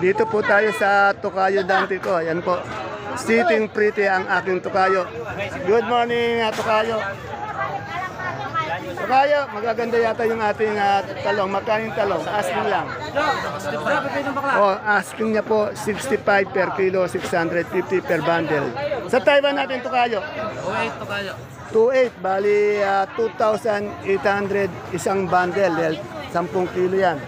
Dito po tayo sa Tokayo Dante ko. Ayan po. Sitting pretty ang aking Tokayo. Good morning, Tokayo. Tokayo, magaganda yata yung ating talong. Magkano yung talong? Asking lang. Asking niya po 65 per kilo, 650 per bundle. Sa Taiwan natin, Tokayo. 2.8 Tokayo. 2.8, bali 2,800 isang bundle. 10 kilo yan.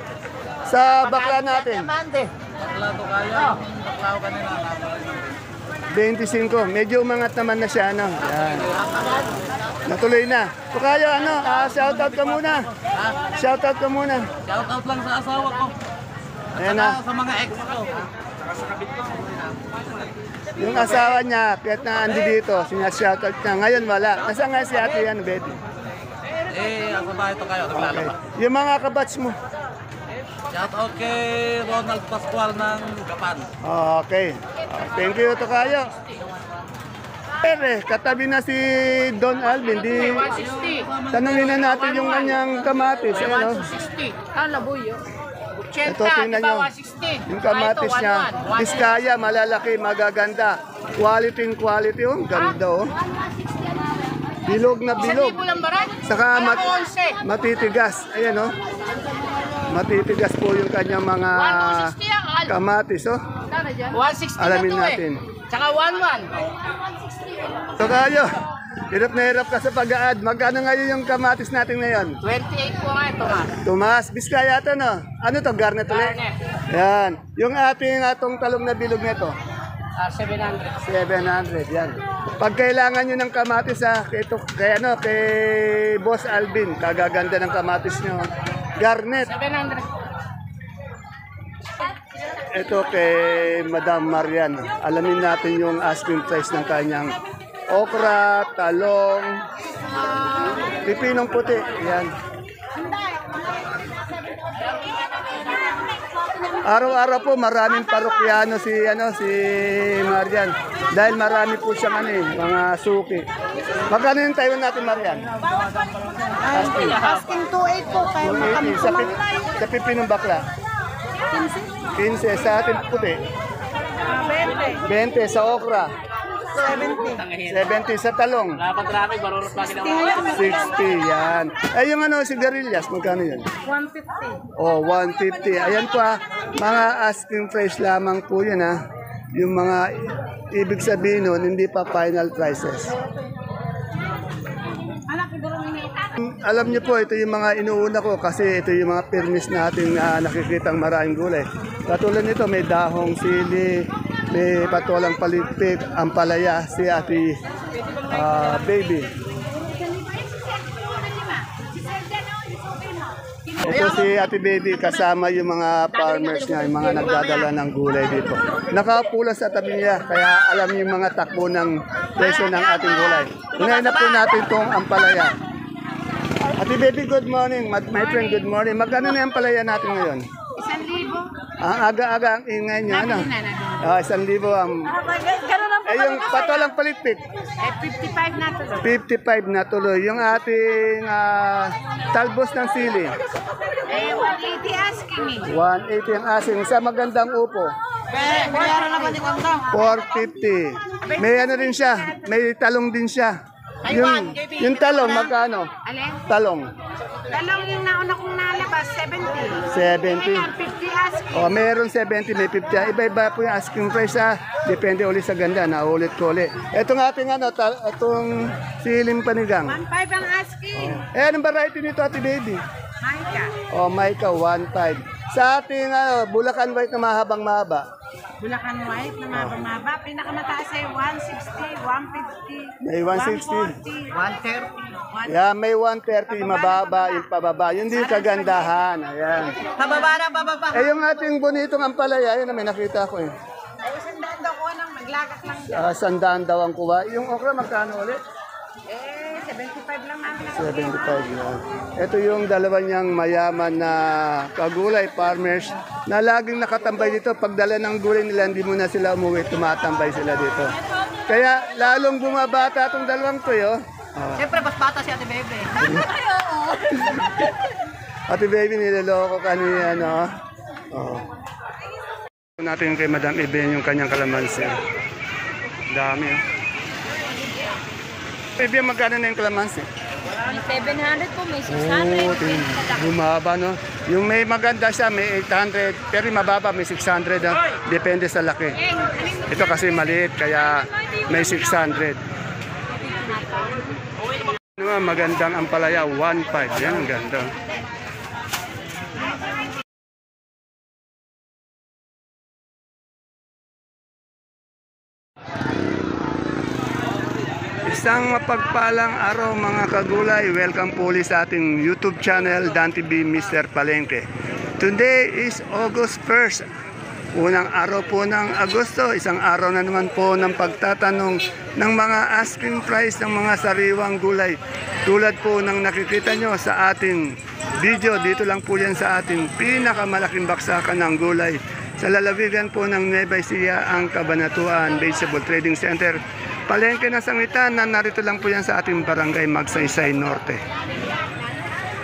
Sa bakla natin. Bakla Tokayo. Bakla kanina. 25. Medyo umangat naman na siya. Ano? Yan. Natuloy na. Tokayo, shoutout ka muna. Shoutout ka muna. Shoutout lang sa asawa ko. Ayan na. Sa mga ex ko. Yung asawa niya, kahit na andi dito, siya-shoutout niya. Ngayon wala. Nasaan nga si ate yan, Betty? Ako ba ito kayo? Naglalaba. Yung mga kabats mo. Shoutout kay Ronald Pascual ng Japan. Okay. Thank you, Tokayo. Katabi na si Don Alvin. Tanungin na natin yung kanyang kamatis. Ayan, 160. Labuyo. ito, tingnan nyo. Yung kamatis niya. Biskaya, malalaki, magaganda. Quality. Oh, ganda oh. Bilog na bilog. Saka matitigas. Ayan oh. Matitigas po yung kanyang mga kamatis oh. 160 Alamin natin. Tsaka 11. Tokayo, hirap na hirap ka sa pag-aad. Magkano ngayon yung kamatis natin ngayon? 28 po nga ito, Mas. Tumas, Biskaya ito no? Ano to, garnet ulit? Yan. Yung atong talong na bilog nito? 700. 700, yan. Pag kailangan nyo ng kamatis kay Boss Alvin, kagaganda ng kamatis nyo. Garnet. 700. Ito kay Madam Marian. Alamin natin yung asking price ng kanyang okra, talong, pipinong puti. Yan. Araw-araw po maraming parokyano si Marian. Dahil marami po siyang mga suki. Magkano yung Taiwan natin, Marian? Asking 2.8 po kayo makamit. Sa pipinong bakla? 15 sa atin puti. 20. 20 sa okra. 70. 70 sa talong. 60 yan. Ay yung sigarilyas, magkano yan? 150. Oh, 150. Ayan po mga asking price lamang po yun Yung mga ibig sabihin nun, hindi pa final prices. Alam niyo po, ito yung mga inuuna ko kasi ito yung mga permis natin na nakikitang maraming gulay. Katulad nito, may dahong sili, may patolang palipik, ampalaya, si Ate Baby. Ito si Ate Baby, kasama yung mga farmers niya, yung mga nagdadala ng gulay dito. Nakapula sa tabi niya, kaya alam yung mga takbo ng presyo ng ating gulay. Unahin na po natin itong ampalaya. Ate Baby, good morning. My friend, good morning. Magkano na yung palaya natin ngayon? 1,000. Ang aga-aga ang ingay niya, 1,000 ang... yung patolang palitpik? 55 na tuloy. 55 na tuloy. Yung ating talbos ng sili? 180 asking 180 ang asing. Sa magandang upo? 450. May rin siya. May talong din siya. Yung talong, magkano? Alin? Talong. Talong yung nauna kong nalabas, 70. 70. Ngayon, 50 asking. Meron 70, may 50. Iba-iba po yung asking price Depende ulit sa ganda, naulit ko ulit. Ito nga ating itong siling panigang. 1.5 ang asking. Anong variety nito, Ate Baby? Maika. Maika, 1.5. Sa ating Bulacan White na mahabang-mahaba. Bulacan White na mababa. Pinakamataas ay 160, 150. May 160. 130. Yeah, may 130, mababa, yung pababa. Yun din yung kagandahan. Ayan. Pababa. Yung ating bonitong ampalaya, yun na may nakita ko Ay, sandaan daw ko nang maglagas lang. 100 daw ang kuha. Yung okra, magkano ulit? 75 lang namin. 75 yan. Ito yung dalawa niyang mayaman na kagulay farmers na laging nakatambay dito. Pagdala ng gulay nila, hindi muna sila umuwi, tumatambay sila dito. Kaya lalong bumabata itong dalawang to, Siyempre, mas bata si Ate Bebe. Ate Baby, niloloko ka niya, no? Oh. Natin kay Madam Eben yung kanyang kalamansi. Dami. Eben, magkano na yung kalamansi? May 700 po, may Bumaba, no? Yung may maganda siya, may 800. Pero yung mababa, may 600. Depende sa laki. Ito kasi maliit, kaya may 600. Magandang ampalaya, 1.5. Yan, ang ganda. Isang mapagpalang araw mga kagulay. Welcome po ulit sa ating YouTube channel, Dan TV Mr. Palengke. Today is August 1st. Unang araw po ng Agosto. Isang araw na naman po ng pagtatanong ng mga asking price ng mga sariwang gulay. Tulad po ng nakikita nyo sa ating video. Dito lang po yan sa ating pinakamalaking baksakan ng gulay. Sa lalawigan po ng Nueva Ecija, ang Cabanatuan Vegetable Trading Center. Palengke ng Sangitan na narito lang po yan sa ating barangay Magsaysay Norte.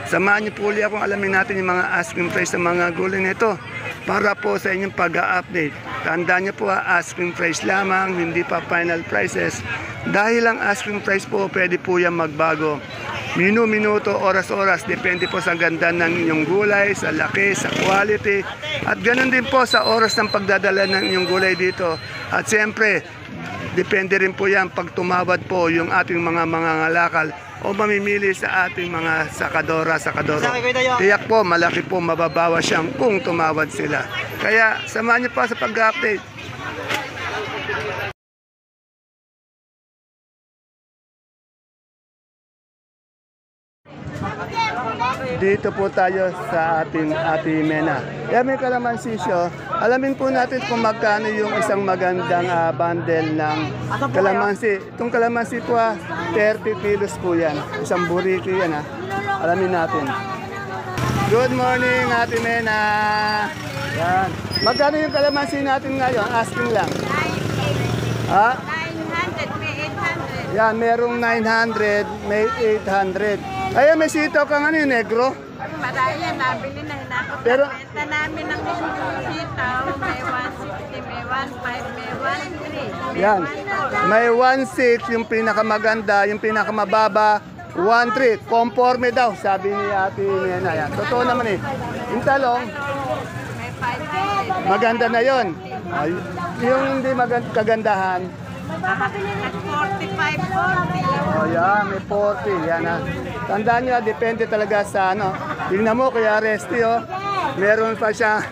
Samahan niyo po ulit akong alamin natin yung mga asking price ng mga gulay nito para po sa inyong pag-update. Tandaan niyo po asking price lamang, hindi pa final prices. Dahil ang asking price po, pwede po yan magbago. Minuto, oras-oras, depende po sa ganda ng inyong gulay, sa laki, sa quality. At ganun din po sa oras ng pagdadala ng inyong gulay dito. At siyempre, depende rin po yan pag tumawad po yung ating mga ngalakal o mamimili sa ating mga sakadoro. Tiyak po, malaki po mababawas siyang kung tumawad sila. Kaya samahan niyo pa sa pag-update. Dito po tayo sa ating Ate Mena. Kaya may kalamansi siya. Alamin po natin kung magkano yung isang magandang bundle ng kalamansi. Itong kalamansi po 30 kilos po yan. Isang buriki yan Alamin natin. Good morning Ate Mena. Yan. Magkano yung kalamansi natin ngayon? Asking lang. 900, may 800. Yan, merong 900, may 800. Ay, may sitaw kang negro. Marami yan, nabili na hinakot. Pero- Ito namin ng sitaw, may 160, may 15, may 13. Yan. May 1.6 yung pinakamaganda, yung pinakamababa, 1.3. Conforme daw, sabi ni Ate Nena. Yan. Totoo naman Yung talong, May 500. maganda na yon. Ay, yung hindi kagandahan, Nag-45, 40. oh yan, may 40. Yan Tandaan nyo, depende talaga sa Tingnan mo, kuya Resty, meron pa siya.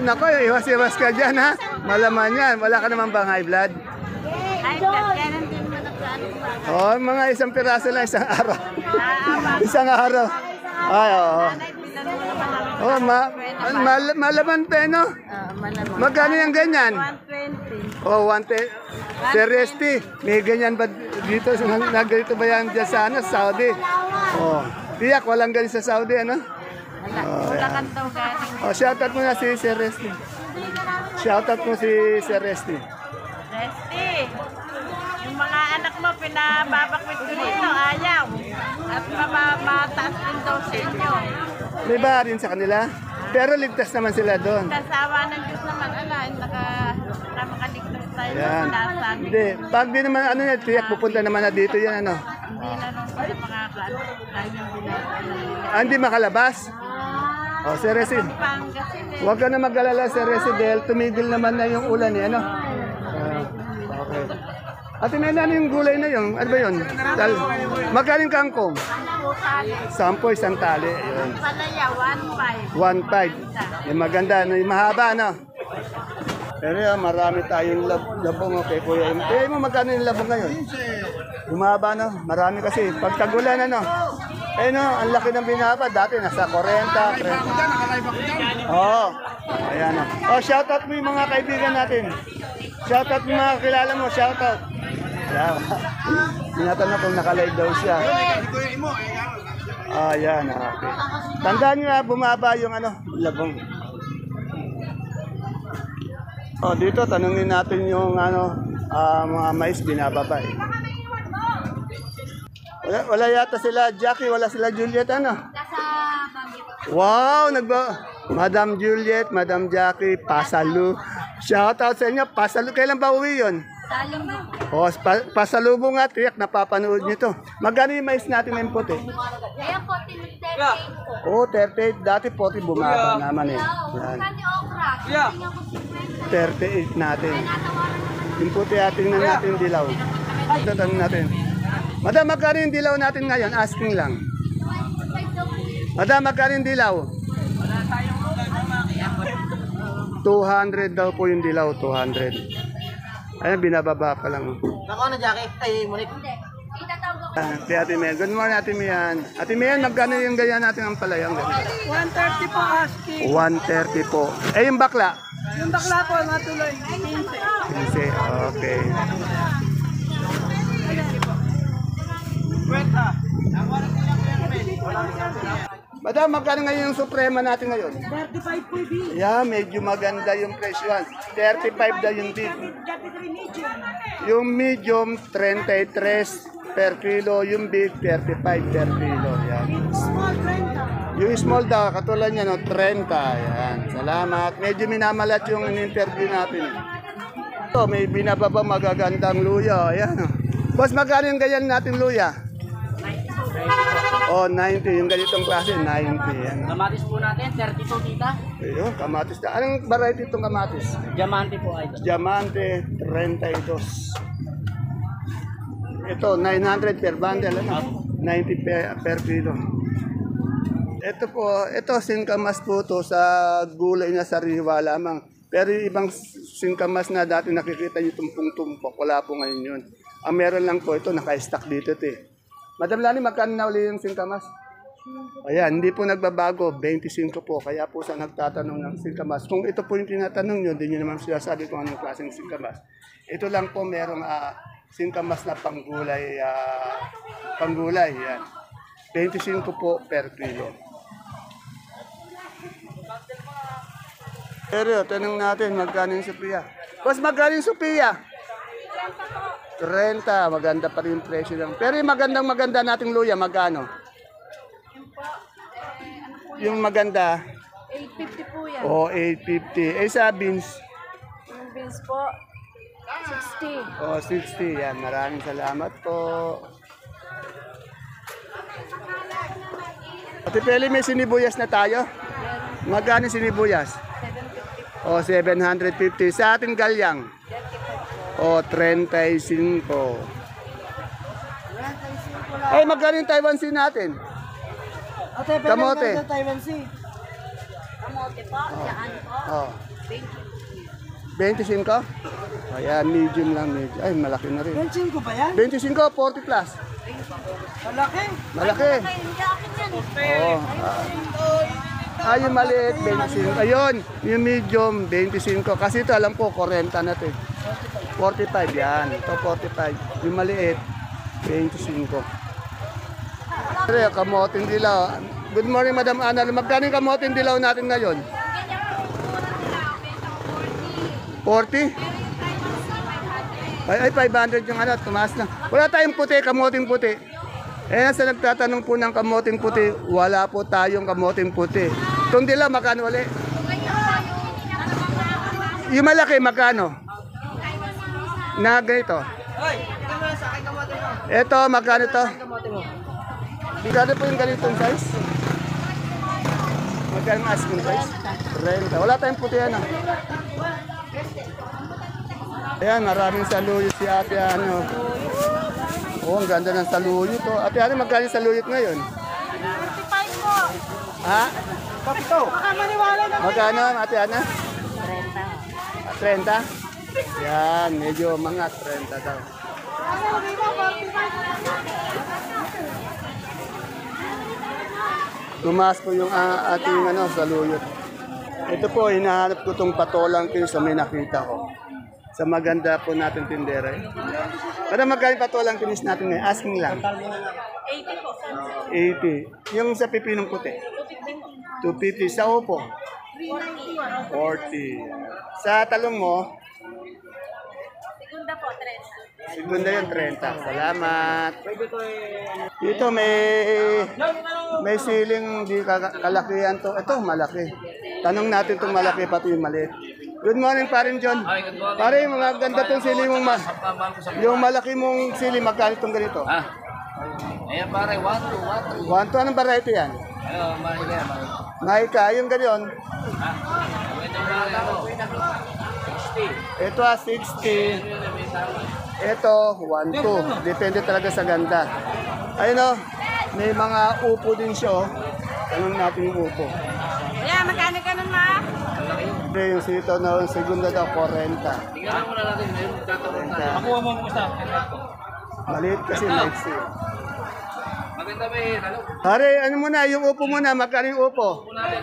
Nako, iwas-iwas ka dyan, Malaman yan. Wala ka naman bang high blood? Ay, ganun din mo na Mga isang piraso lang, isang araw. Isang araw. Ay, oo. Malaman pa, no? Magkano yung ganyan? 120. Oh, 110. Si Resty, may ganyan ba dito? Nagganito ba yan dyan sa Saudi? Oh, tiyak, walang ganyan sa Saudi, Bulacan daw galing. Oh, shoutout mo na si Resty. Shoutout mo si Resty. Resty, yung mga anak mo, pinababakwit ko dito, ayaw. At mataas din daw sa inyo. May ba rin sa kanila? Pero ligtas naman sila doon. Kasawa ng Diyos naman, makaligtas tayo. Yan. Sinasabi. Hindi. Pag di naman, tiyak, pupunta naman na dito yan, Hindi na nung sila makakaano. Dahil yung binabili. Hindi makalabas? Oh, si Resty. Pangasinan. Huwag ka na mag-alala, Sir Residel. Tumigil naman na yung ulan, okay. Ate Nena, ano yung gulay na yun? Ano ba yun? Magkaling kangkong? 10, isang tali. Ayun. Palaya, 1.5. 1.5. Yung maganda, yung mahaba, Pero marami tayong labong, okay, kuya. Kaya mo magkano yung labong ngayon? Humaba, Marami kasi. Pagkagulan, ang laki ng binaba. Dati nasa 40, 30. Oo. Ayan, shoutout mo yung mga kaibigan natin. Shoutout mo yung mga kilala mo. Shoutout. Ayan. Tinatanong kung nakalive daw siya. Ayan, okay. Tandaan nyo bumaba yung labong. Dito, tanungin natin yung mga mais binababa. Wala yata sila Jackie, wala sila Juliet, Wow, Madam Juliet, Madam Jackie, Pasalu. Shoutout sa inyo. Kailan ba uwi yun? O, pasalubong nga, tiyak, napapanood nyo to. Magkano yung mais natin ngayon puti? Kaya po, 38 po. Oo, 38. Dati 40 bumaba naman eh. Yan. Kani okra. Tingnan ko 38 50. natin. Yung puti, tingnan natin yung dilaw. Tanong natin. Madam, magkano yung dilaw natin ngayon? Asking lang. Madam, magkano yung dilaw? 200 daw po yung dilaw, 200. Ayan, binababa pa lang. Nako na, Jackie. Ay, Monique. Itatawag ako. Si Ate Mian. Good morning, Ate Mian. Ate Mian, magkano yung ganyan natin ang palayang? 130 po asking. 130 po. Eh, yung bakla? Yung bakla po, matuloy. 15. Kasi, okay. Madam, magkano ngayon yung suprema natin ngayon? 35 po yung Yeah, medyo maganda yung presyo. 35 daw yung big. 33 medium. Yung medium, 33 per kilo. Yung big, 35 per kilo. Yan. Small 30. Yung small daw, katulad niya, no, 30. Yan. Salamat. Medyo minamalat yung interview natin. Ito, may binababa magagandang luya. Ayan. Boss, magkano yung ganyan natin luya? Oh, 90. Yung ganitong klase, 90. Yan. Kamatis po natin, 32 tita. Ayun, kamatis na. Anong variety itong kamatis? Diamante po idol. Diamante, 32. Ito, 900 per bundle. Ano? 90 per kilo. Ito po, ito singkamas po to sa gulay na sariwa lamang. Pero yung ibang singkamas na dati nakikita nyo tumpong-tumpok, wala po ngayon yun. Ang meron lang po ito, naka-stack dito ito eh. Madam Lani, magkano na uli yung singkamas? Ayan, hindi po nagbabago, 25 po. Kaya po sa nagtatanong ng singkamas. Kung ito po yung tinatanong nyo, hindi nyo naman sinasabi kung anong klaseng singkamas. Ito lang po merong singkamas na panggulay, panggulay, yan. 25 po per kilo. Pero tanong natin, magkano yung Sophia? Boss, magkano yung Sophia? 30, maganda pa rin yung presyo lang. Pero yung maganda nating luya, magkano? Yung maganda? 850 po yan. O, 850. Eh, sa beans? Yung beans po, 60. O, 60. Yan, maraming salamat po. Ate Peli, may sinibuyas na tayo? Magkano sinibuyas? 750 po. O, 750. Sa ating galyang? O, 35. Ay, magkano yung Taiwan Sea natin? Ate, pero Kamote. yung Taiwan Sea. Kamote po, saan po? O. 25? Ayan, medium lang, medium. Ay, malaki na rin. 25 ba yan? 25, 40 plus. Malaki. Malaki. Ay, hindi akin yan. Oo. Yung maliit, 25. Ayun, yung medium, 25. Kasi ito, alam ko, 40 na ito. 45, yan. Ito, 45. Yung maliit, 25. Pero, kamoting dilaw. Good morning, Madam Ana. Magkano yung kamoting dilaw natin ngayon? 40? Ay, 500 yung ano, tumaas na. Wala tayong puti, kamoting puti. Eh, sa nagtatanong po ng kamoting puti, wala po tayong kamoting puti. Itong dilaw, magkano ulit? Yung malaki, magkano? Na ganito. Ito, magkano to? Magkano po yung ganitong size? Magkano ang asking price? 30. Wala tayong puti yan. Ayan, maraming saluyot si ate ano. Oh, ang ganda ng saluyot. Oh. Ate ano, magkano yung saluyot ngayon? 45 po. Ha? Kapito. Baka maniwala na. Magkano, ate Ana? 30. 30? Yan, medyo mga 30 daw. Tumaas po yung ating ano, saluyot. Ito po, hinahanap ko itong patolang kin sa may nakita ko. Sa maganda po natin tindera. Para magkano patolang kinis natin ngayon? Asking lang. 80 po. 80. Yung sa pipinong puti? 250. Sa upo? 40. Sa talong mo? Segunda po, 30. Segunda yun, 30. Salamat. Dito may siling di kalakihan to. Ito, malaki. Tanong natin itong malaki pati yung maliit. Good morning, parin John. Ay, good morning. Pare, mga ganda tong sili mong yung malaki mong sili, magkano itong ganito? Ah. Ayan pare, 1, 2, 1, 2. Wanto, anong variety yan? Ayun, mahika yan. Mahika, yung ganyan. Ah. Ito pare, ano? 60. Ito 60. Ito, 1, 2. Depende talaga sa ganda. Ayun o, may mga upo din siya o. Tanong natin yung upo. Kuya, magkano ka nun ma? Hindi, yung sito na yung segunda daw, 40. Tingnan mo na natin, mayroon magkakaroon tayo. Makuha mo ang usta. Maliit kasi maiksi. Maganda ba yun? Ano? Pare, ano muna, yung upo muna, magkano yung upo? Kung natin,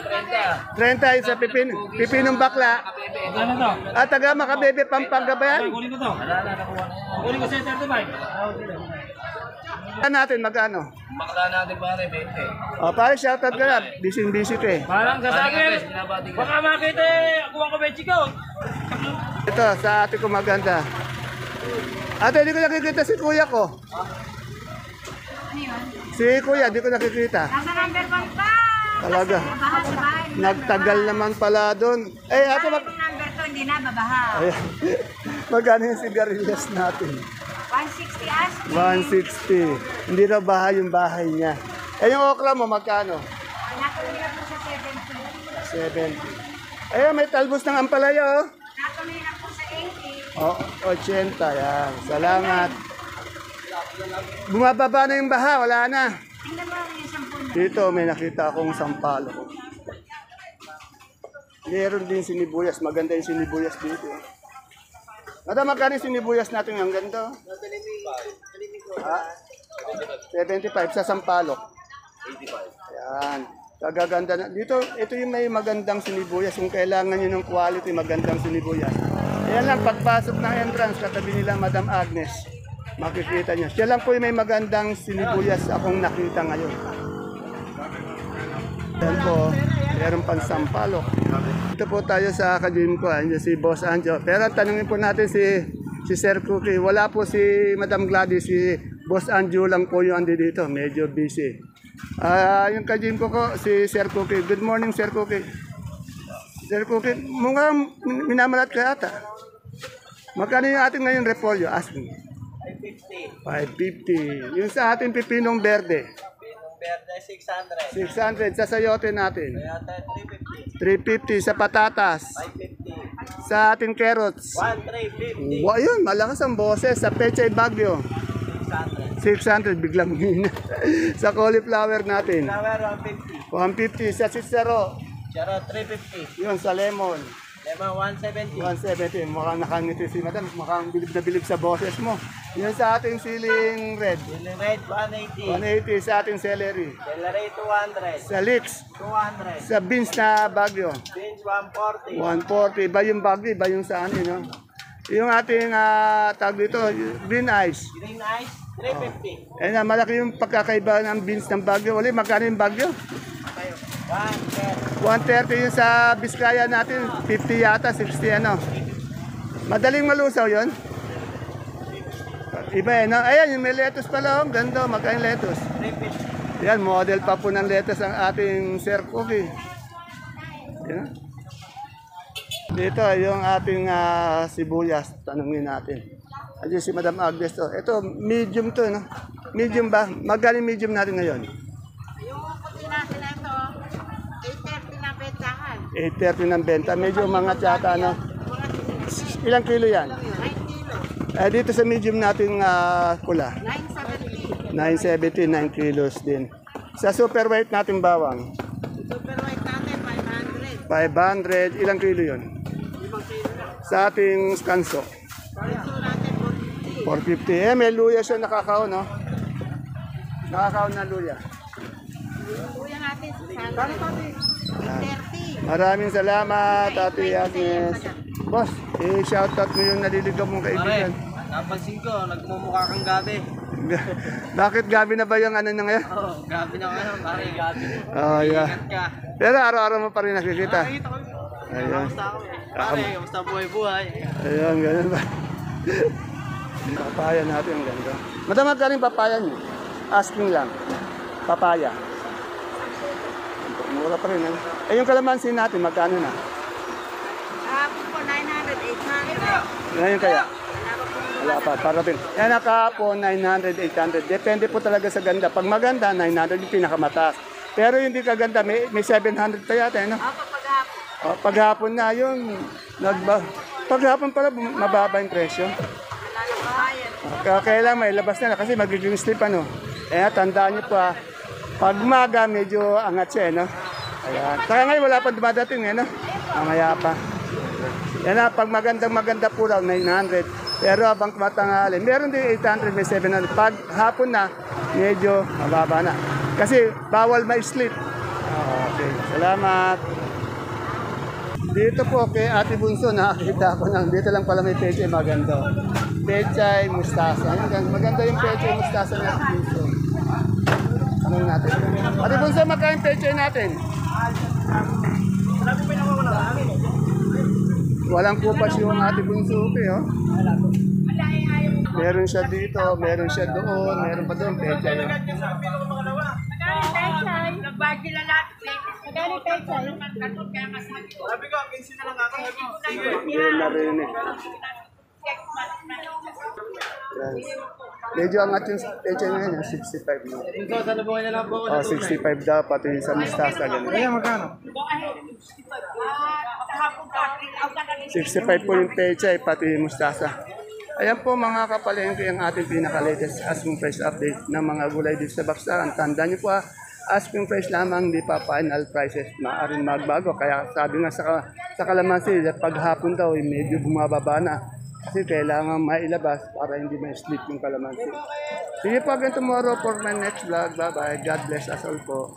30. 30 yung sa pipinong bakla. Ano to? At taga Makabebe, Pampanga ba yan? Kunin ko to. Wala na, nakuha na yan. Kunin ko sa 35. Ano natin, magkano? Bakla natin pare, 20. O, pare, shoutout ka na. Busy ka eh. Parang sa akin. Binabati ka. Baka makita eh. Kuha ko ba yung chikaw? Ito, sa ate ko maganda. Ate, hindi ko nakikita si kuya ko. Si kuya, di ko nakikita. Nasa number 1 pa. Talaga. Babaha sa bahay. Nagtagal naman pala doon. Eh, ate, Yung number 2, hindi na babaha. Ayan. Magkano yung sigarilyas natin? 160 as. 160. Hindi na bahay yung bahay niya. Eh, yung okra mo, magkano? Nakamila po sa 70. 70. Ayun, may talbos ng ampalaya, oh. Nakamila po sa 80. Oh, 80, yan. Salamat. Bumababa na yung baha, wala na. Tingnan mo yung 10. Dito, may nakita akong sampalo. Meron din sinibuyas. Maganda yung sinibuyas dito. Madam, magkano yung sinibuyas natin ang ganda? Ha? 75 sa sampalok. 85. Yan. Kagaganda na. Dito, ito yung may magandang sinibuyas. Kung kailangan nyo ng quality, magandang sinibuyas. Ayan lang, pagpasok ng entrance, katabi nila Madam Agnes. Makikita nyo. Siya lang po yung may magandang sinibuyas akong nakita ngayon. Yan po, meron pang sampalok. Ito po tayo sa kajim ko, yung si Boss Anjo. Pero tanungin po natin si Sir Cookie. Wala po si Madam Gladys, si Boss Anjo lang po yung andi dito. Medyo busy. Yung kajim ko si Sir Cookie. Good morning, Sir Cookie. Sir Cookie, mukhang minamalat ka yata. Magkano yung ating ngayon repolyo? Asking. 550. Yung sa ating pipinong berde. Verde, 600. 600 sa sayote natin. Kaya 350 350. sa patatas. 550. Sa ating carrots. 1350. Wow, yun, malakas ang boses. Sa pechay bagyo. 600 biglang hina. Sa cauliflower natin. Flower, 150 150. sa sisero. Charo, 350. Yun sa lemon. Lemon, 170. 170. Mukhang nakangiti si madam. Mukhang bilib na bilib sa boses mo. Yun sa ating siling red. Chili red, 180. 180 sa ating celery. Celery, 200. Sa leeks. 200. Sa beans na bagyo. Beans, 140. 140. Iba yung bagyo, iba yung sa ano, no? Yung ating tag dito, green ice. Green ice, 350. Ayun na, malaki yung pagkakaiba ng beans ng bagyo. Uli, magkano yung bagyo? 110. 130 yung sa Biskaya natin, 50 yata, 60 ano. Madaling malusaw yon. Iba no? Ayan, yung may lettuce pala, oh. Ganda, magkano yung lettuce? 350. Yan, model pa po ng lettuce ang ating Sir Cookie. Yan. Dito, yung ating sibuyas, tanungin natin. Ayun si Madam Agnes to. Ito, medium to, no? Medium ba? Magaling medium natin ngayon. Yung puti natin na ito, 830 na bentahan. 830 ng benta. Medyo mga tsata, no? Mga Ilang kilo yan? 9 kilo. Dito sa medium nating pula. 970. 970, 9 kilos din. Sa super white natin bawang. Super white natin, 500. 500, ilang kilo yun? 5 kilo na. Sa ating skanso. Preso natin, 450. 450. May luya siya nakakaon, no? Nakakaon na luya. Yung kuya natin, 630. Maraming salamat, Ate Agnes. Boss, shoutout mo yung naliligaw mong Pare, kaibigan. napansin ko, nagmumukha kang gabi. Bakit gabi na ba yung ano na ngayon? Oo, gabi na kayo, pare, gabi. Oh, yeah. Ingat ka. Pero araw-araw mo pa rin nakikita. Nakikita ko. Ayan. Kamusta ako eh. Pare, kamusta buhay-buhay? Ayun, ganun ba? Papaya natin, ang ganda. Madam, magkano yung papaya niyo? Asking lang. Papaya. Mura pa rin. Ano? Eh, yung kalamansi natin, magkano na? Kahapon po, Ngayon kaya? Wala pa, parating. Yan nakahapon, 900, 800. Depende po talaga sa ganda. Pag maganda, 900 yung pinakamataas. Pero yung di kaganda, may 700 pa yata, no? Paghapon na yung paghapon pala mababa yung presyo. Kaya lang may labas na kasi magiging slip ano. Tandaan niyo pa, pag maga medyo angat siya, no? Ayan. Kaya ngayon wala pa dumadating, no? Mamaya pa. Yan na, pag maganda po lang, 900. Pero habang matanghali, meron din 800, may 700. Pag hapon na, medyo mababa na. Kasi bawal ma-slip. Okay, salamat. Dito po kay Ate Bunso, nakakita ko ng dito lang pala may pechay maganda. Pechay, mustasa. Maganda yung pechay, mustasa ni Ate Bunso. Tanong natin. Ate Bunso, magkano pechay natin? Walang kupas yung Ate Bunso, okay, oh. Meron siya dito, meron siya doon, meron pa doon, pechay. Oh. Nagbagi na natin. Magkano pechay? Sabi ko, 15 na lang ako. Yan na rin eh. Yan. Medyo angat yung pechay ngayon, 65 na. Ito, sa lubuhan niya lang po ako. Oh, 65 daw, pati yung sa mustasa, ganun. Ayan, magkano? 65 po yung pechay, pati yung mustasa. Ayan po mga kapalengke ang ating pinaka-latest asking price update ng mga gulay dito sa Baksakan. Tandaan niyo po, asking price lamang, hindi pa final prices. Maaaring magbago. Kaya sabi nga sa kalamansi, paghapon daw, medyo bumababa na. Kasi kailangan mailabas para hindi ma-slip yung kalamansi. See you po again tomorrow for my next vlog. Bye-bye. God bless us all po.